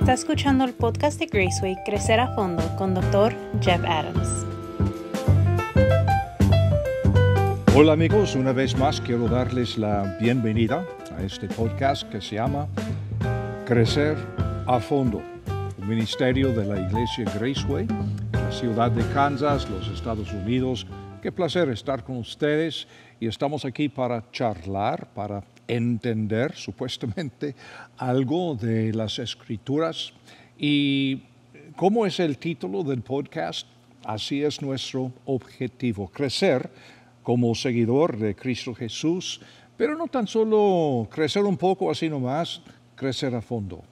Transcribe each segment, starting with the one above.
Está escuchando el podcast de Graceway Crecer a Fondo con Dr. Jeff Adams. Hola amigos, una vez más quiero darles la bienvenida a este podcast que se llama Crecer a Fondo, un ministerio de la iglesia Graceway en la ciudad de Kansas, los Estados Unidos. Qué placer estar con ustedes y estamos aquí para charlar, para entender supuestamente algo de las Escrituras. Y como es el título del podcast, así es nuestro objetivo, crecer como seguidor de Cristo Jesús, pero no tan solo crecer un poco así nomás, crecer a fondo.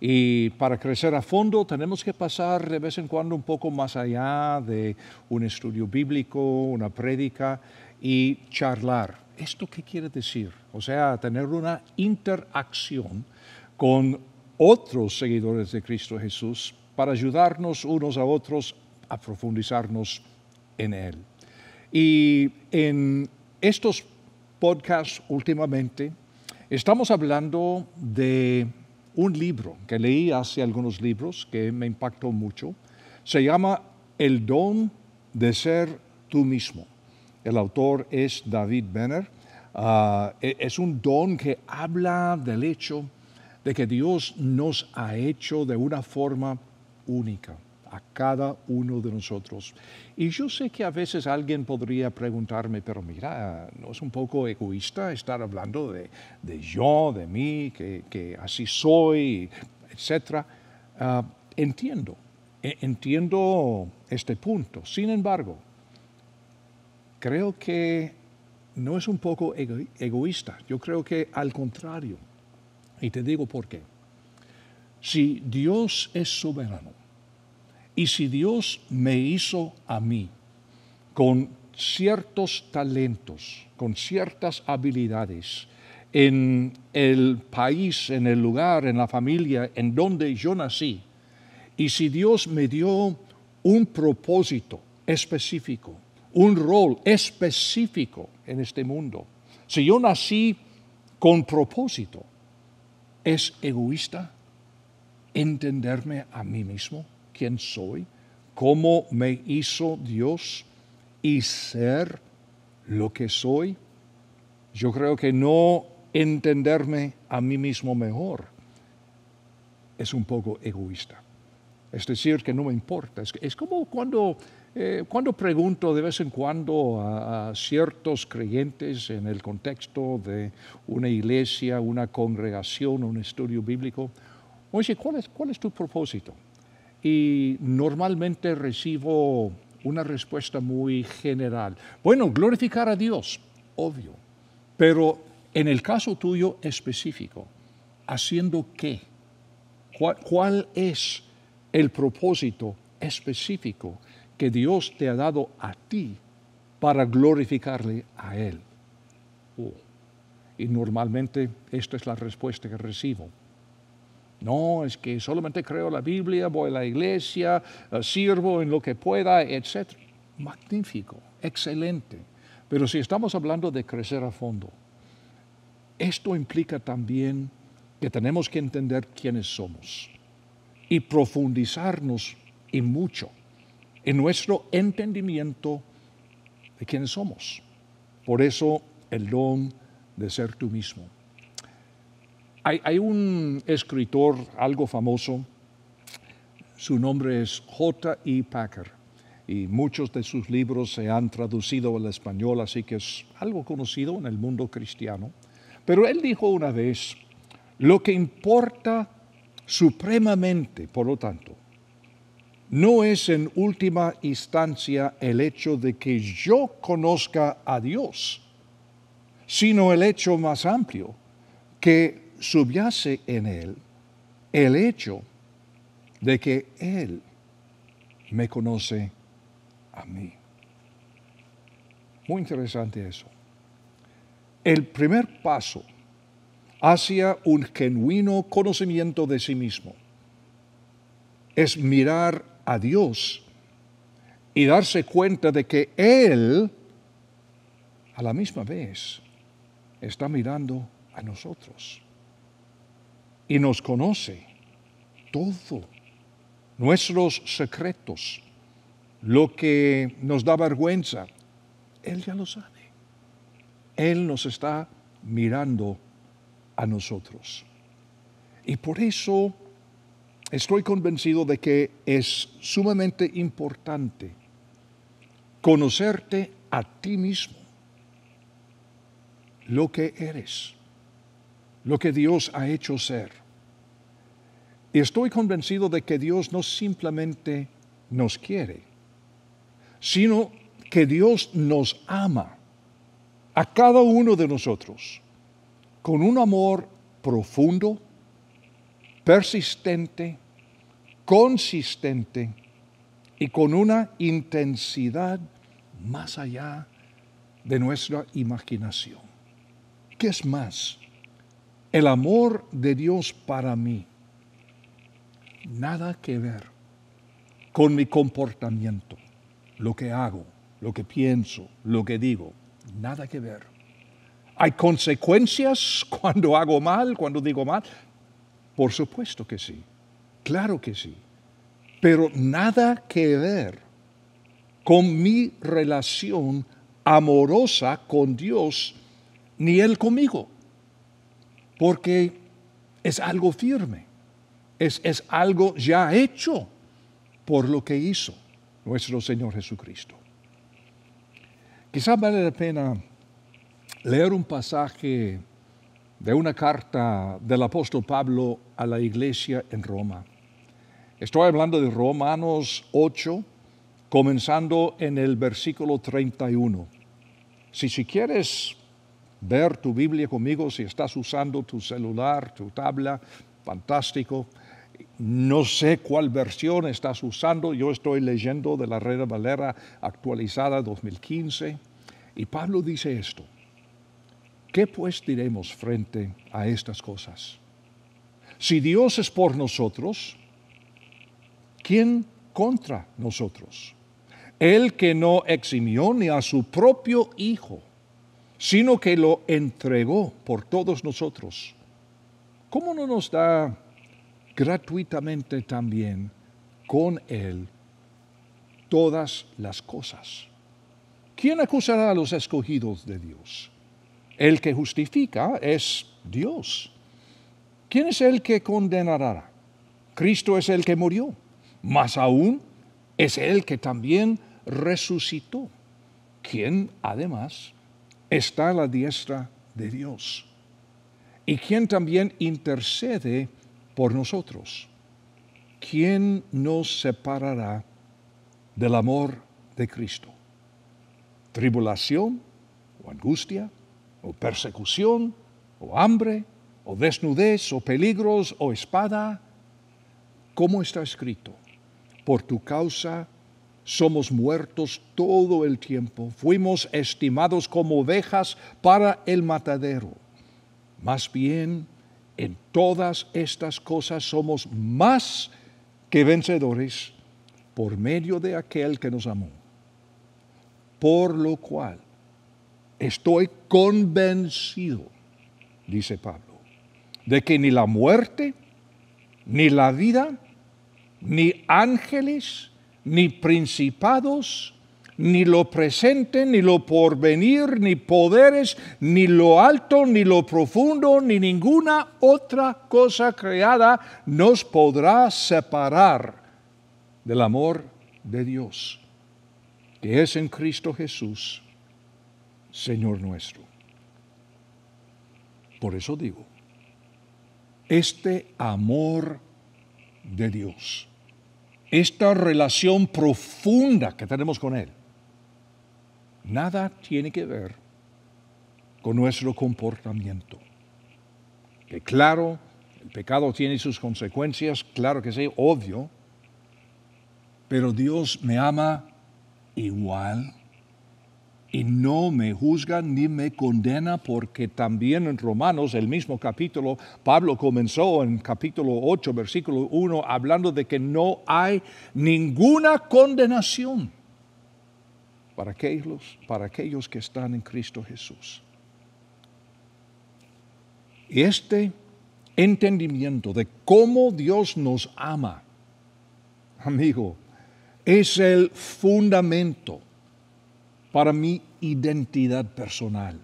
Y para crecer a fondo tenemos que pasar de vez en cuando un poco más allá de un estudio bíblico, una prédica y charlar. ¿Esto qué quiere decir? O sea, tener una interacción con otros seguidores de Cristo Jesús para ayudarnos unos a otros a profundizarnos en Él. Y en estos podcasts últimamente estamos hablando de un libro que leí hace algunos libros que me impactó mucho. Se llama El don de ser tú mismo. El autor es David Benner. Es un don que habla del hecho de que Dios nos ha hecho de una forma única a cada uno de nosotros. Y yo sé que a veces alguien podría preguntarme, pero mira, ¿no es un poco egoísta estar hablando de yo, de mí, que así soy, etcétera? Entiendo este punto. Sin embargo, creo que no es un poco egoísta. Yo creo que al contrario. Y te digo por qué. Si Dios es soberano, y si Dios me hizo a mí con ciertos talentos, con ciertas habilidades, en el país, en el lugar, en la familia, en donde yo nací, y si Dios me dio un propósito específico, un rol específico en este mundo, si yo nací con propósito, ¿es egoísta entenderme a mí mismo? ¿Quién soy? ¿Cómo me hizo Dios? Y ser lo que soy. Yo creo que no entenderme a mí mismo mejor es un poco egoísta. Es decir, que no me importa. Es como cuando pregunto de vez en cuando a ciertos creyentes en el contexto de una iglesia, una congregación, un estudio bíblico, oye, ¿cuál es tu propósito? Y normalmente recibo una respuesta muy general. Bueno, glorificar a Dios, obvio, pero en el caso tuyo específico, ¿haciendo qué? ¿Cuál es el propósito específico que Dios te ha dado a ti para glorificarle a Él? Y normalmente esta es la respuesta que recibo. No, es que solamente creo la Biblia, voy a la iglesia, sirvo en lo que pueda, etc. Magnífico, excelente. Pero si estamos hablando de crecer a fondo, esto implica también que tenemos que entender quiénes somos y profundizarnos y mucho en nuestro entendimiento de quiénes somos. Por eso el don de ser tú mismo. Hay un escritor algo famoso, su nombre es J.I. Packer, y muchos de sus libros se han traducido al español, así que es algo conocido en el mundo cristiano. Pero él dijo una vez, lo que importa supremamente, por lo tanto, no es en última instancia el hecho de que yo conozca a Dios, sino el hecho más amplio, que subyace en Él el hecho de que Él me conoce a mí. Muy interesante eso. El primer paso hacia un genuino conocimiento de sí mismo es mirar a Dios y darse cuenta de que Él, a la misma vez, está mirando a nosotros y nos conoce todo, nuestros secretos, lo que nos da vergüenza, Él ya lo sabe. Él nos está mirando a nosotros. Y por eso estoy convencido de que es sumamente importante conocerte a ti mismo, lo que eres, lo que Dios ha hecho ser. Y estoy convencido de que Dios no simplemente nos quiere, sino que Dios nos ama a cada uno de nosotros con un amor profundo, persistente, consistente y con una intensidad más allá de nuestra imaginación. ¿Qué es más? El amor de Dios para mí, nada que ver con mi comportamiento, lo que hago, lo que pienso, lo que digo, nada que ver. ¿Hay consecuencias cuando hago mal, cuando digo mal? Por supuesto que sí, claro que sí, pero nada que ver con mi relación amorosa con Dios, ni Él conmigo, porque es algo firme, es algo ya hecho por lo que hizo nuestro Señor Jesucristo. Quizá vale la pena leer un pasaje de una carta del apóstol Pablo a la iglesia en Roma. Estoy hablando de Romanos 8, comenzando en el versículo 31. Si quieres ver tu Biblia conmigo, si estás usando tu celular, tu tabla, fantástico. No sé cuál versión estás usando, yo estoy leyendo de la Reina Valera actualizada 2015, y Pablo dice esto: ¿qué pues diremos frente a estas cosas? Si Dios es por nosotros, ¿quién contra nosotros? Él que no eximió ni a su propio Hijo, sino que lo entregó por todos nosotros, ¿cómo no nos da gratuitamente también con Él todas las cosas? ¿Quién acusará a los escogidos de Dios? El que justifica es Dios. ¿Quién es el que condenará? Cristo es el que murió, más aún es el que también resucitó, quien además está a la diestra de Dios, y quien también intercede por nosotros. ¿Quién nos separará del amor de Cristo? ¿Tribulación, o angustia, o persecución, o hambre, o desnudez, o peligros, o espada? ¿Cómo está escrito? Por tu causa somos muertos todo el tiempo, fuimos estimados como ovejas para el matadero. Más bien, en todas estas cosas somos más que vencedores por medio de aquel que nos amó. Por lo cual estoy convencido, dice Pablo, de que ni la muerte, ni la vida, ni ángeles, ni principados, ni lo presente, ni lo porvenir, ni poderes, ni lo alto, ni lo profundo, ni ninguna otra cosa creada nos podrá separar del amor de Dios, que es en Cristo Jesús, Señor nuestro. Por eso digo, este amor de Dios, esta relación profunda que tenemos con Él, nada tiene que ver con nuestro comportamiento. Que claro, el pecado tiene sus consecuencias, claro que sí, obvio, pero Dios me ama igual y no me juzga ni me condena, porque también en Romanos, el mismo capítulo, Pablo comenzó en capítulo 8, versículo 1, hablando de que no hay ninguna condenación para aquellos que están en Cristo Jesús. Y este entendimiento de cómo Dios nos ama, amigo, es el fundamento para mi identidad personal.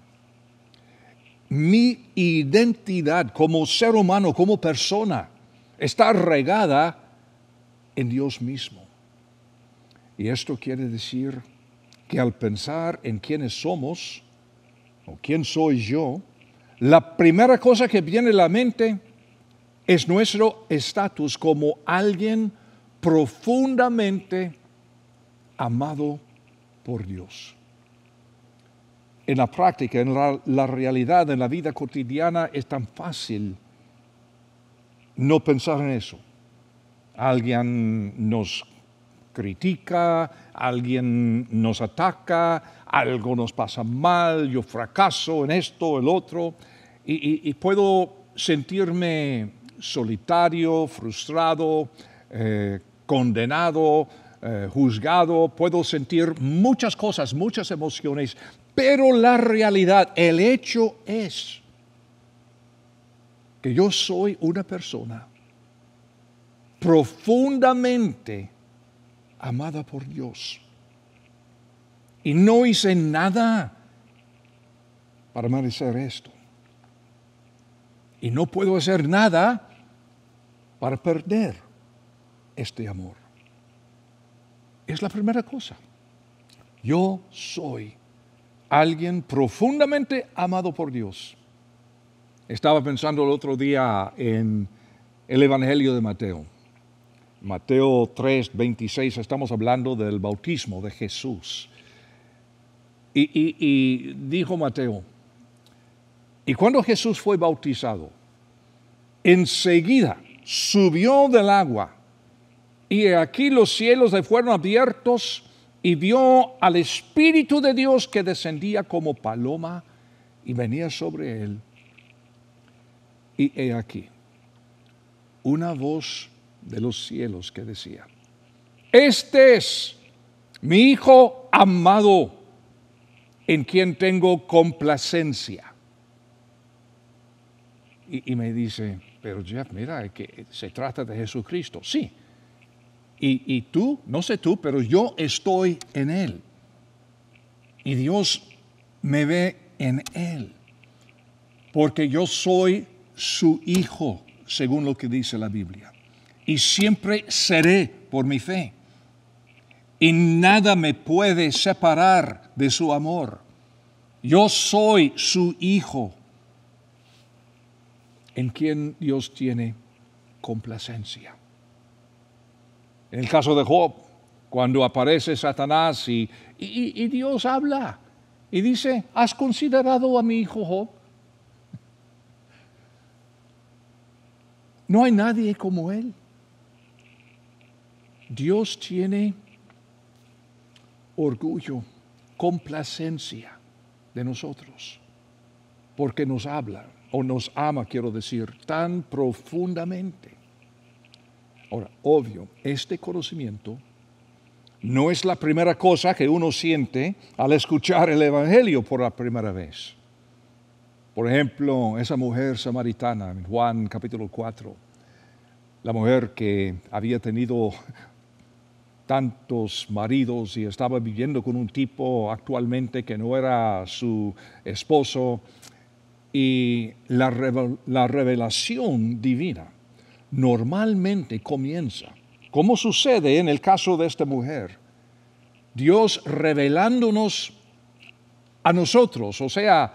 Mi identidad como ser humano, como persona, está regada en Dios mismo. Y esto quiere decir que al pensar en quiénes somos, o quién soy yo, la primera cosa que viene a la mente es nuestro estatus como alguien profundamente amado por Dios. En la práctica, en la realidad, en la vida cotidiana, es tan fácil no pensar en eso. Alguien nos critica, alguien nos ataca, algo nos pasa mal, yo fracaso en esto, el otro, y puedo sentirme solitario, frustrado, condenado, juzgado, puedo sentir muchas cosas, muchas emociones, pero la realidad, el hecho es que yo soy una persona profundamente amada por Dios. Y no hice nada para merecer esto. Y no puedo hacer nada para perder este amor. Es la primera cosa. Yo soy alguien profundamente amado por Dios. Estaba pensando el otro día en el Evangelio de Mateo. Mateo 3:26, estamos hablando del bautismo de Jesús. Y dijo Mateo, y cuando Jesús fue bautizado, enseguida subió del agua, y aquí los cielos le fueron abiertos, y vio al Espíritu de Dios que descendía como paloma y venía sobre él. Y he aquí, una voz de los cielos que decía, este es mi Hijo amado, en quien tengo complacencia. Y me dice, pero Jeff, mira, que se trata de Jesucristo. Sí. Y tú, no sé tú, pero yo estoy en Él. Y Dios me ve en Él. Porque yo soy su Hijo, según lo que dice la Biblia. Y siempre seré por mi fe. Y nada me puede separar de su amor. Yo soy su Hijo, en quien Dios tiene complacencia. En el caso de Job, cuando aparece Satanás y Dios habla y dice, ¿has considerado a mi hijo Job? No hay nadie como él. Dios tiene orgullo, complacencia de nosotros, porque nos habla, o nos ama, quiero decir, tan profundamente. Ahora, obvio, este conocimiento no es la primera cosa que uno siente al escuchar el Evangelio por la primera vez. Por ejemplo, esa mujer samaritana en Juan capítulo 4, la mujer que había tenido tantos maridos y estaba viviendo con un tipo actualmente que no era su esposo, y la revelación divina normalmente comienza, como sucede en el caso de esta mujer, Dios revelándonos a nosotros, o sea,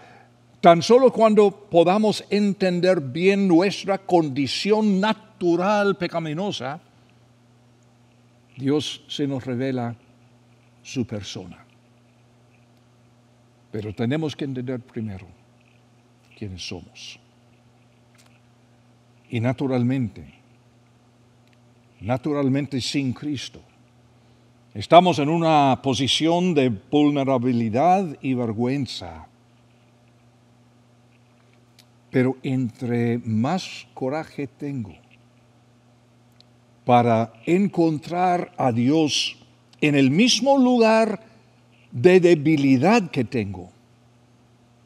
tan solo cuando podamos entender bien nuestra condición natural pecaminosa, Dios se nos revela su persona. Pero tenemos que entender primero quiénes somos. Y naturalmente sin Cristo, estamos en una posición de vulnerabilidad y vergüenza. Pero entre más coraje tengo para encontrar a Dios en el mismo lugar de debilidad que tengo,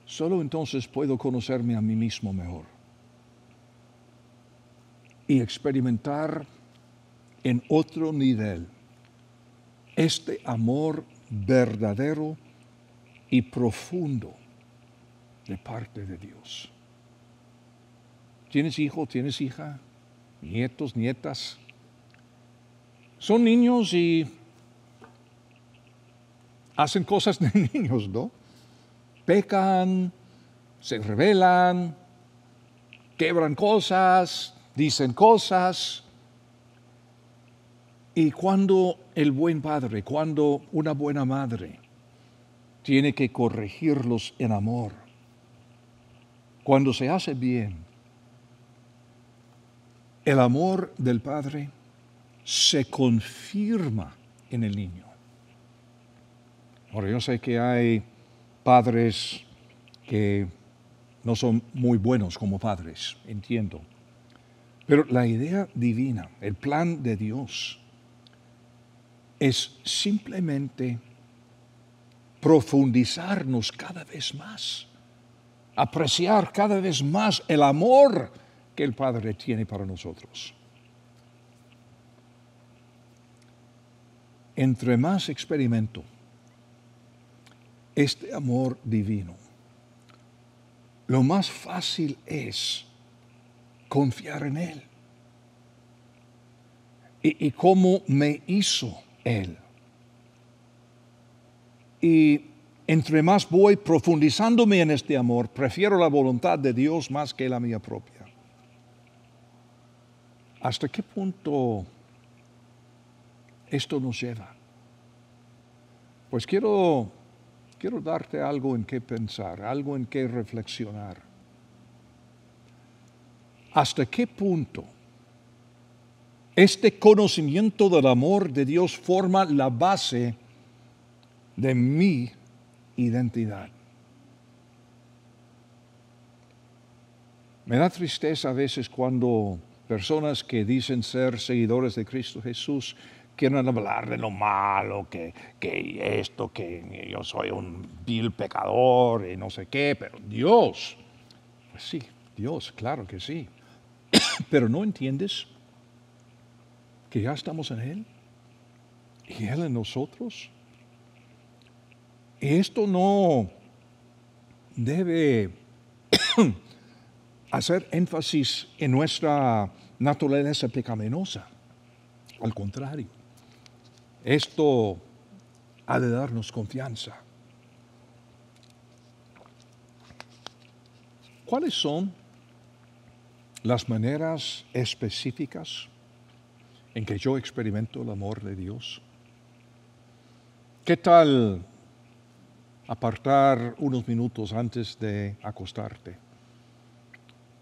solo entonces puedo conocerme a mí mismo mejor. y experimentar en otro nivel este amor verdadero y profundo de parte de Dios. ¿Tienes hijo? ¿Tienes hija? ¿Nietos? ¿Nietas? Son niños y hacen cosas de niños, ¿no? Pecan, se rebelan, quebran cosas, dicen cosas. Y cuando el buen padre, cuando una buena madre tiene que corregirlos en amor, cuando se hace bien, el amor del padre se confirma en el niño. Ahora, yo sé que hay padres que no son muy buenos como padres, entiendo. Pero la idea divina, el plan de Dios, es simplemente profundizarnos cada vez más, apreciar cada vez más el amor que el Padre tiene para nosotros. Entre más experimento este amor divino, lo más fácil es confiar en Él. Y cómo me hizo Él. Y entre más voy profundizándome en este amor, prefiero la voluntad de Dios más que la mía propia. ¿Hasta qué punto esto nos lleva? Pues quiero darte algo en qué pensar, algo en qué reflexionar. ¿Hasta qué punto este conocimiento del amor de Dios forma la base de mi identidad? Me da tristeza a veces cuando personas que dicen ser seguidores de Cristo Jesús quieren hablar de lo malo, que esto, que yo soy un vil pecador y no sé qué, pero Dios, pues sí, Dios, claro que sí. Pero ¿no entiendes que ya estamos en Él y Él en nosotros? Y esto no debe hacer énfasis en nuestra naturaleza pecaminosa. Al contrario, esto ha de darnos confianza. ¿Cuáles son las maneras específicas en que yo experimento el amor de Dios? ¿Qué tal apartar unos minutos antes de acostarte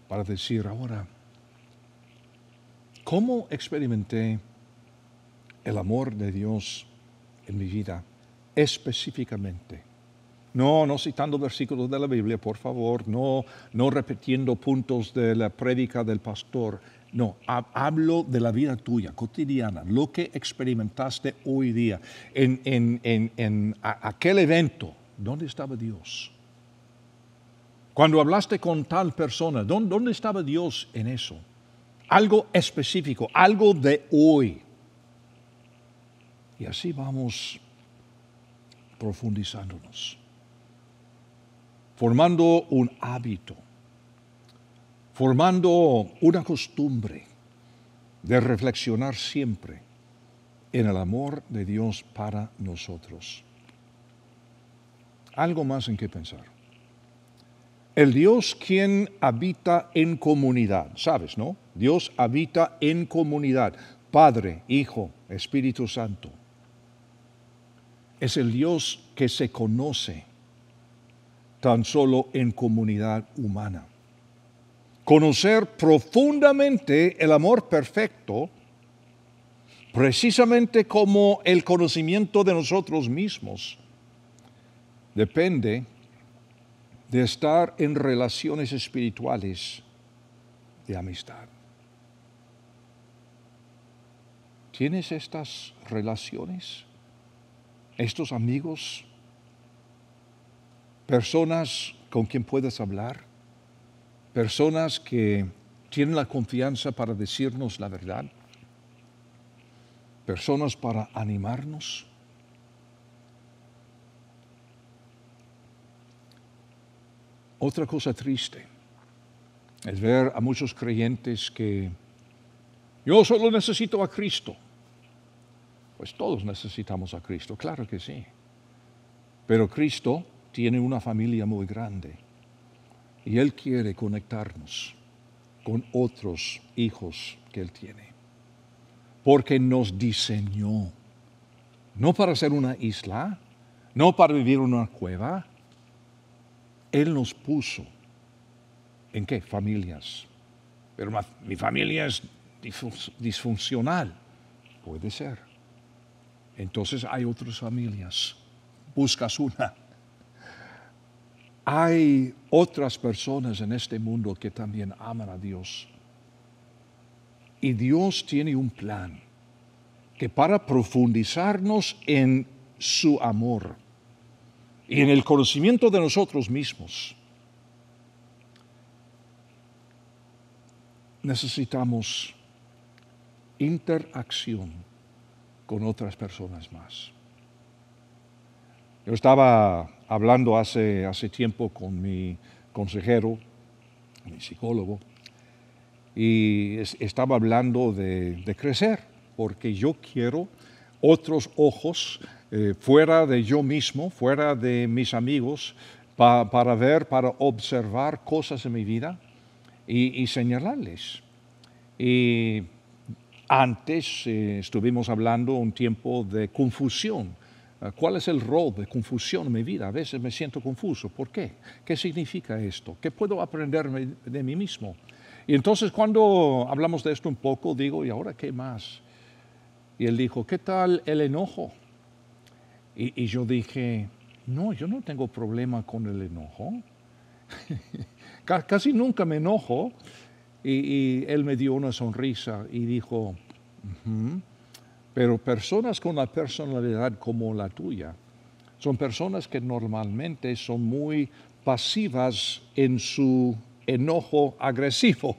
para decir ahora, ¿cómo experimenté el amor de Dios en mi vida específicamente? No citando versículos de la Biblia, por favor, no repitiendo puntos de la prédica del pastor. No, hablo de la vida tuya, cotidiana, lo que experimentaste hoy día. En aquel evento, ¿dónde estaba Dios? Cuando hablaste con tal persona, ¿dónde estaba Dios en eso? Algo específico, algo de hoy. Y así vamos profundizándonos, formando un hábito, formando una costumbre de reflexionar siempre en el amor de Dios para nosotros. Algo más en qué pensar. El Dios quien habita en comunidad, ¿sabes, no? Dios habita en comunidad, Padre, Hijo, Espíritu Santo. Es el Dios que se conoce tan solo en comunidad humana. Conocer profundamente el amor perfecto, precisamente como el conocimiento de nosotros mismos, depende de estar en relaciones espirituales de amistad. ¿Tienes estas relaciones? ¿Estos amigos? ¿Personas con quien puedes hablar? ¿Personas que tienen la confianza para decirnos la verdad, personas para animarnos. Otra cosa triste es ver a muchos creyentes que yo solo necesito a Cristo. Pues todos necesitamos a Cristo, claro que sí. Pero Cristo tiene una familia muy grande y Él quiere conectarnos con otros hijos que Él tiene. Porque nos diseñó, no para ser una isla, no para vivir en una cueva. Él nos puso, ¿en qué? Familias. Pero mi familia es disfuncional. Puede ser. Entonces hay otras familias. Buscas una. Hay otras personas en este mundo que también aman a Dios. Y Dios tiene un plan que para profundizarnos en su amor y en el conocimiento de nosotros mismos, necesitamos interacción con otras personas más. Yo estaba hablando hace tiempo con mi consejero, mi psicólogo, y estaba hablando de crecer, porque yo quiero otros ojos fuera de yo mismo, fuera de mis amigos, para ver, para observar cosas en mi vida y señalarles. Y antes estuvimos hablando un tiempo de confusión. ¿Cuál es el rol de confusión en mi vida? A veces me siento confuso. ¿Por qué? ¿Qué significa esto? ¿Qué puedo aprender de mí mismo? Y entonces cuando hablamos de esto un poco, digo, ¿y ahora qué más? Y él dijo, ¿qué tal el enojo? Y yo dije, no, yo no tengo problema con el enojo. Casi nunca me enojo. Y él me dio una sonrisa y dijo, pero personas con la personalidad como la tuya son personas que normalmente son muy pasivas en su enojo agresivo.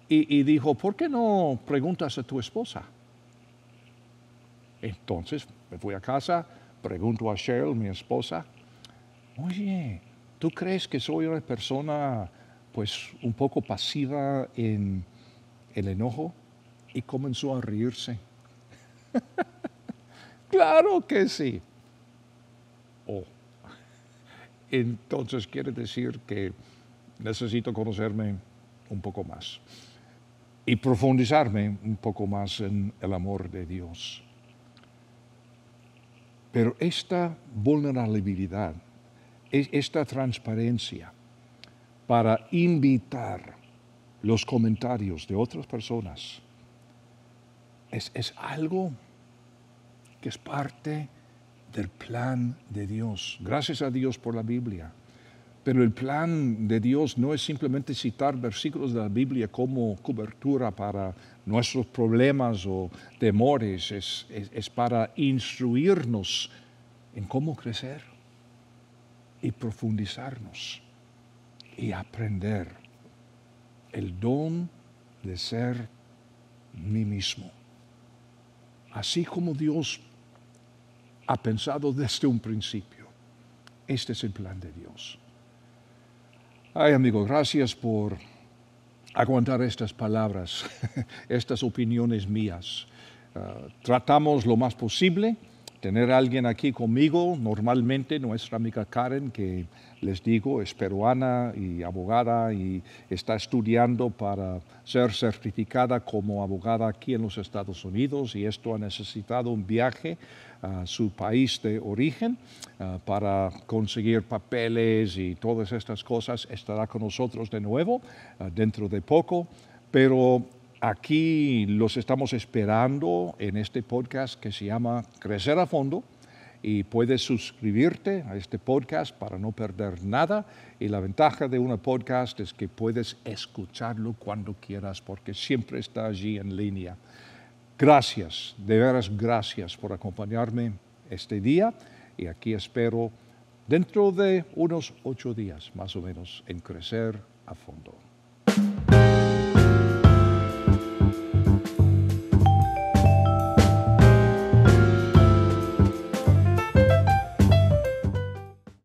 Y dijo, ¿por qué no preguntas a tu esposa? Entonces me fui a casa, pregunto a Cheryl, mi esposa, oye, ¿tú crees que soy una persona pues un poco pasiva en el enojo? Y comenzó a reírse. Claro que sí. Oh. Entonces quiere decir que necesito conocerme un poco más y profundizarme un poco más en el amor de Dios. Pero esta vulnerabilidad, esta transparencia para invitar los comentarios de otras personas, es algo que es parte del plan de Dios. Gracias a Dios por la Biblia. Pero el plan de Dios no es simplemente citar versículos de la Biblia como cobertura para nuestros problemas o temores. Es para instruirnos en cómo crecer y profundizarnos y aprender el don de ser mí mismo. Así como Dios ha pensado desde un principio. Este es el plan de Dios. Ay, amigo, gracias por aguantar estas palabras, estas opiniones mías. Tratamos lo más posible tener a alguien aquí conmigo. Normalmente nuestra amiga Karen, que les digo, es peruana y abogada y está estudiando para ser certificada como abogada aquí en los Estados Unidos, y esto ha necesitado un viaje a su país de origen para conseguir papeles y todas estas cosas. Estará con nosotros de nuevo dentro de poco, pero aquí los estamos esperando en este podcast que se llama Crecer a Fondo, y puedes suscribirte a este podcast para no perder nada. Y la ventaja de un podcast es que puedes escucharlo cuando quieras, porque siempre está allí en línea. Gracias, de veras gracias por acompañarme este día, y aquí espero dentro de unos 8 días más o menos en Crecer a Fondo.